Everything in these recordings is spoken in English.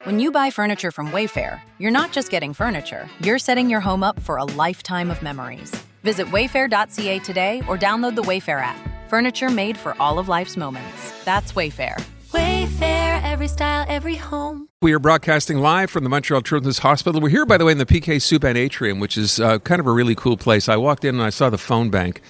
When you buy furniture from Wayfair, you're not just getting furniture, you're setting your home up for a lifetime of memories. Visit wayfair.ca today or download the Wayfair app. Furniture made for all of life's moments. That's Wayfair. Wayfair, every style, every home. We are broadcasting live from the Montreal Children's Hospital. We're here, by the way, in the PK Souban Atrium, which is kind of a really cool place. I walked in and I saw the phone bank.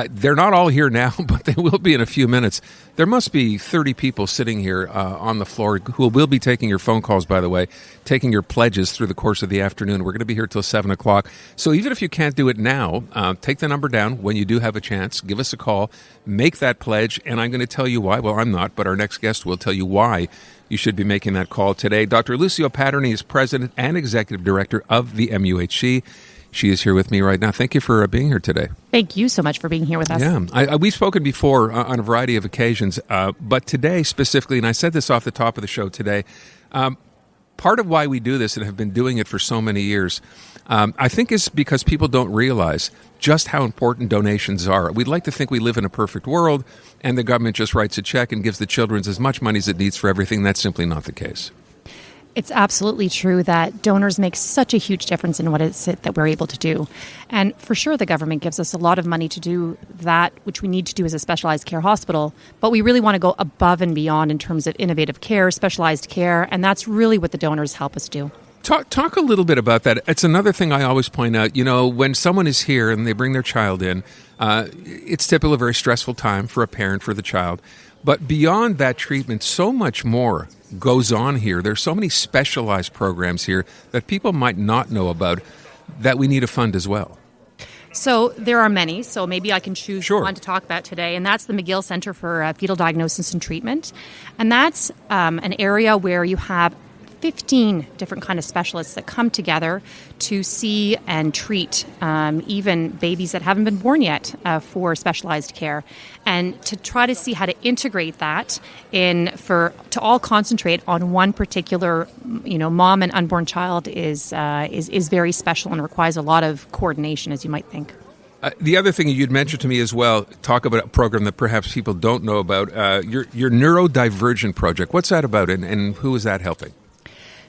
They're not all here now, but they will be in a few minutes. There must be 30 people sitting here on the floor who will be taking your phone calls, by the way, taking your pledges through the course of the afternoon. We're going to be here till 7 o'clock. So even if you can't do it now, take the number down when you do have a chance. Give us a call. Make that pledge, and I'm going to tell you why. Well, I'm not, but our next guest will tell you why you should be making that call today. Dr. Lucie Opatrny is President and Executive Director of the MUHC. She is here with me right now. Thank you for being here today. Thank you so much for being here with us. Yeah, we've spoken before on a variety of occasions, but today specifically, and I said this off the top of the show today, part of why we do this and have been doing it for so many years, I think is because people don't realize just how important donations are. We'd like to think we live in a perfect world and the government just writes a check and gives the children as much money as it needs for everything. That's simply not the case. It's absolutely true that donors make such a huge difference in what it's that we're able to do. And for sure, the government gives us a lot of money to do that, which we need to do as a specialized care hospital. But we really want to go above and beyond in terms of innovative care, specialized care, and that's really what the donors help us do. Talk a little bit about that. It's another thing I always point out. You know, when someone is here and they bring their child in, it's typically a very stressful time for a parent, for the child. But beyond that treatment, so much more goes on here. There's so many specialized programs here that people might not know about that we need to fund as well. So there are many, so maybe I can choose one to talk about today, and that's the McGill Center for Fetal Diagnosis and Treatment. And that's an area where you have 15 different kind of specialists that come together to see and treat even babies that haven't been born yet for specialized care, and to try to see how to integrate that to all concentrate on one particular, mom and unborn child is very special and requires a lot of coordination, as you might think. The other thing you'd mentioned to me as well, talk about a program that perhaps people don't know about, your neurodivergent project. What's that about, and who is that helping?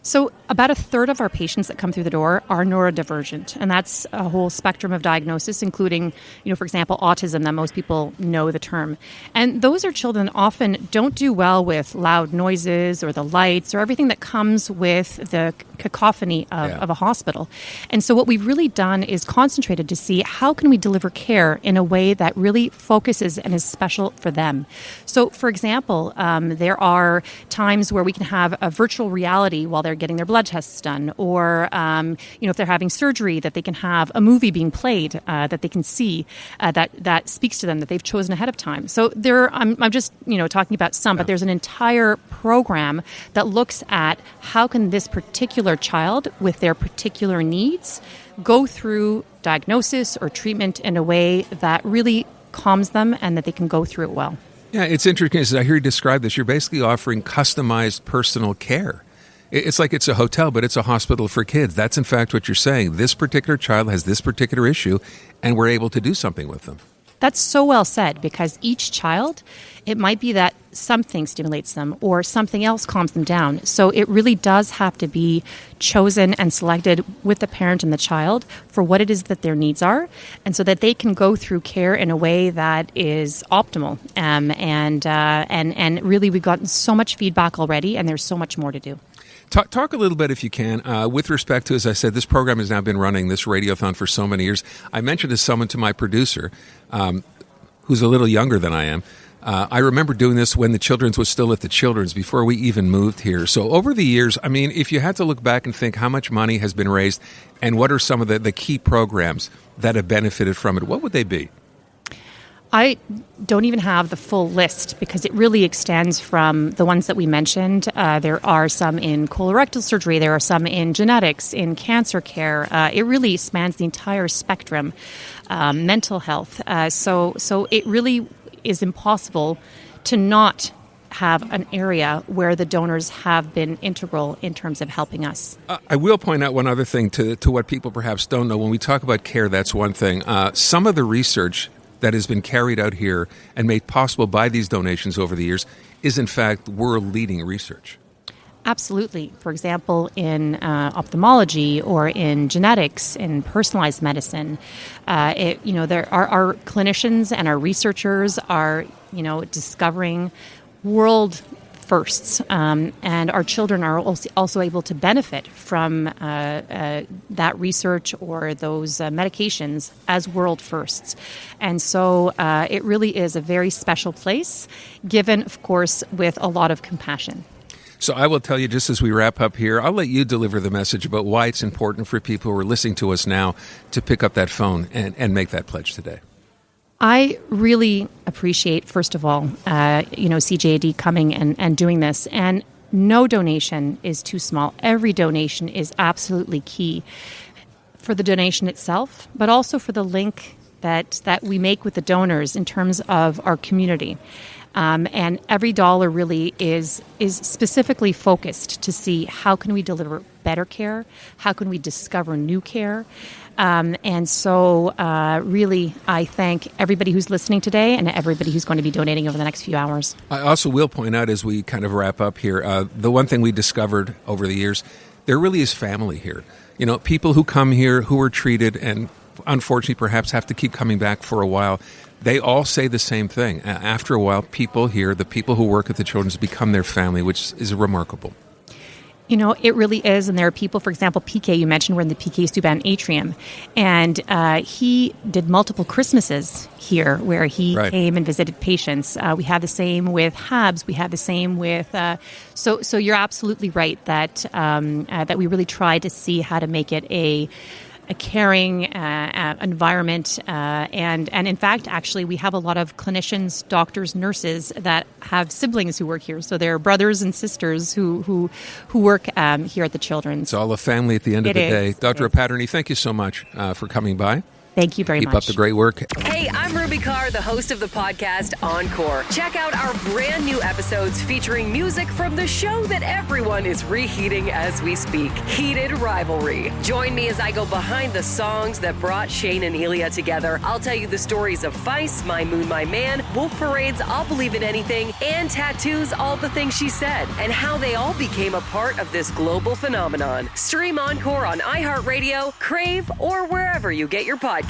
So about a third of our patients that come through the door are neurodivergent, and that's a whole spectrum of diagnosis, including, for example, autism, that most people know the term. And those are children that often don't do well with loud noises or the lights or everything that comes with the cacophony of a hospital. And so what we've really done is concentrated to see how can we deliver care in a way that really focuses and is special for them. So, for example, there are times where we can have a virtual reality while they're getting their blood tests done, or if they're having surgery, that they can have a movie being played that they can see that speaks to them, that they've chosen ahead of time. So I'm just talking about some, but there's an entire program that looks at how can this particular child with their particular needs go through diagnosis or treatment in a way that really calms them and that they can go through it well. Yeah, it's interesting. As I hear you describe this, you're basically offering customized personal care. It's like it's a hotel, but it's a hospital for kids. That's, in fact, what you're saying. This particular child has this particular issue, and we're able to do something with them. That's so well said, because each child, it might be that something stimulates them or something else calms them down. So it really does have to be chosen and selected with the parent and the child for what it is that their needs are, and so that they can go through care in a way that is optimal. And really, we've gotten so much feedback already, and there's so much more to do. Talk a little bit, if you can, with respect to, as I said, this program has now been running, this radiothon, for so many years. I mentioned to my producer, who's a little younger than I am. I remember doing this when the Children's was still at the Children's, before we even moved here. So over the years, I mean, if you had to look back and think how much money has been raised and what are some of the key programs that have benefited from it, what would they be? I don't even have the full list, because it really extends from the ones that we mentioned. There are some in colorectal surgery. There are some in genetics, in cancer care. It really spans the entire spectrum. Mental health. So it really is impossible to not have an area where the donors have been integral in terms of helping us. I will point out one other thing to what people perhaps don't know. When we talk about care, that's one thing. Some of the research that has been carried out here and made possible by these donations over the years is, in fact, world-leading research. Absolutely. For example, in ophthalmology or in genetics, in personalized medicine, there our clinicians and our researchers are, discovering world firsts, and our children are also able to benefit from that research or those medications as world firsts. And so it really is a very special place, given, of course, with a lot of compassion. So I will tell you, just as we wrap up here, I'll let you deliver the message about why it's important for people who are listening to us now to pick up that phone and make that pledge today. I really appreciate, first of all, CJAD coming and doing this. And no donation is too small. Every donation is absolutely key for the donation itself, but also for the link that we make with the donors in terms of our community. And every dollar really is specifically focused to see how can we deliver better care, how can we discover new care. And so really, I thank everybody who's listening today and everybody who's going to be donating over the next few hours. I also will point out as we kind of wrap up here, the one thing we discovered over the years, there really is family here. People who come here, who are treated and unfortunately perhaps have to keep coming back for a while, they all say the same thing. After a while, people here, the people who work at the Children's, become their family, which is remarkable. It really is. And there are people, for example, PK, you mentioned we're in the PK Subban Atrium. And he did multiple Christmases here where he came and visited patients. We have the same with HABS. We have the same with... So you're absolutely right that we really try to see how to make it a caring environment. And in fact, actually, we have a lot of clinicians, doctors, nurses that have siblings who work here. So they're brothers and sisters who work here at the Children's. It's all a family at the end of the day. Dr. Opatrny, thank you so much for coming by. Thank you very much. Keep up the great work. Hey, I'm Ruby Carr, the host of the podcast Encore. Check out our brand new episodes featuring music from the show that everyone is reheating as we speak, Heated Rivalry. Join me as I go behind the songs that brought Shane and Elia together. I'll tell you the stories of Feist, My Moon, My Man, Wolf Parade's I'll Believe in Anything, and Tattoo's All the Things She Said, and how they all became a part of this global phenomenon. Stream Encore on iHeartRadio, Crave, or wherever you get your podcasts.